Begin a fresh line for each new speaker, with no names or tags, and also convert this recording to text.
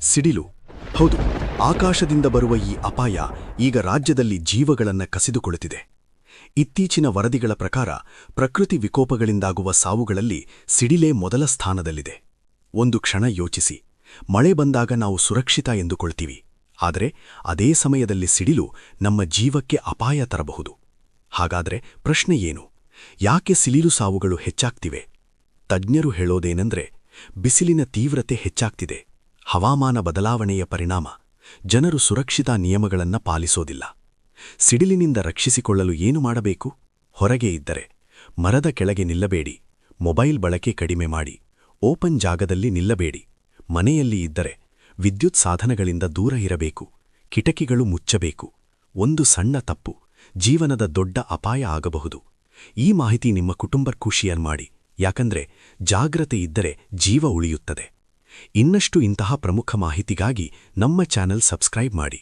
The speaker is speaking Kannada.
ಸಿಡಿಲು. ಹೌದು, ಆಕಾಶದಿಂದ ಬರುವ ಈ ಅಪಾಯ ಈಗ ರಾಜ್ಯದಲ್ಲಿ ಜೀವಗಳನ್ನು ಕಸಿದುಕೊಳ್ಳುತ್ತಿದೆ. ಇತ್ತೀಚಿನ ವರದಿಗಳ ಪ್ರಕಾರ ಪ್ರಕೃತಿ ವಿಕೋಪಗಳಿಂದಾಗುವ ಸಾವುಗಳಲ್ಲಿ ಸಿಡಿಲೇ ಮೊದಲ ಸ್ಥಾನದಲ್ಲಿದೆ. ಒಂದು ಕ್ಷಣ ಯೋಚಿಸಿ, ಮಳೆ ಬಂದಾಗ ನಾವು ಸುರಕ್ಷಿತ ಎಂದುಕೊಳ್ತೀವಿ, ಆದರೆ ಅದೇ ಸಮಯದಲ್ಲಿ ಸಿಡಿಲು ನಮ್ಮ ಜೀವಕ್ಕೆ ಅಪಾಯ ತರಬಹುದು. ಹಾಗಾದರೆ ಪ್ರಶ್ನೆ ಏನು? ಯಾಕೆ ಸಿಡಿಲು ಸಾವುಗಳು ಹೆಚ್ಚಾಗ್ತಿವೆ? ತಜ್ಞರು ಹೇಳೋದೇನೆಂದ್ರೆ, ಬಿಸಿಲಿನ ತೀವ್ರತೆ ಹೆಚ್ಚಾಗ್ತಿದೆ, ಹವಾಮಾನ ಬದಲಾವಣೆಯ ಪರಿಣಾಮ, ಜನರು ಸುರಕ್ಷಿತಾ ನಿಯಮಗಳನ್ನು ಪಾಲಿಸೋದಿಲ್ಲ. ಸಿಡಿಲಿನಿಂದ ರಕ್ಷಿಸಿಕೊಳ್ಳಲು ಏನು ಮಾಡಬೇಕು? ಹೊರಗೆ ಇದ್ದರೆ ಮರದ ಕೆಳಗೆ ನಿಲ್ಲಬೇಡಿ, ಮೊಬೈಲ್ ಬಳಕೆ ಕಡಿಮೆ ಮಾಡಿ, ಓಪನ್ ಜಾಗದಲ್ಲಿ ನಿಲ್ಲಬೇಡಿ. ಮನೆಯಲ್ಲಿ ಇದ್ದರೆ ವಿದ್ಯುತ್ ಸಾಧನಗಳಿಂದ ದೂರ ಇರಬೇಕು, ಕಿಟಕಿಗಳು ಮುಚ್ಚಬೇಕು. ಒಂದು ಸಣ್ಣ ತಪ್ಪು ಜೀವನದ ದೊಡ್ಡ ಅಪಾಯ ಆಗಬಹುದು. ಈ ಮಾಹಿತಿ ನಿಮ್ಮ ಕುಟುಂಬಕ್ಕೂ ಶೇರ್ ಮಾಡಿ, ಯಾಕಂದ್ರೆ ಜಾಗ್ರತೆ ಇದ್ದರೆ ಜೀವ ಉಳಿಯುತ್ತದೆ. ಇನ್ನಷ್ಟು ಇಂತಹ ಪ್ರಮುಖ ಮಾಹಿತಿಗಾಗಿ ನಮ್ಮ ಚಾನೆಲ್ ಸಬ್ಸ್ಕ್ರೈಬ್ ಮಾಡಿ.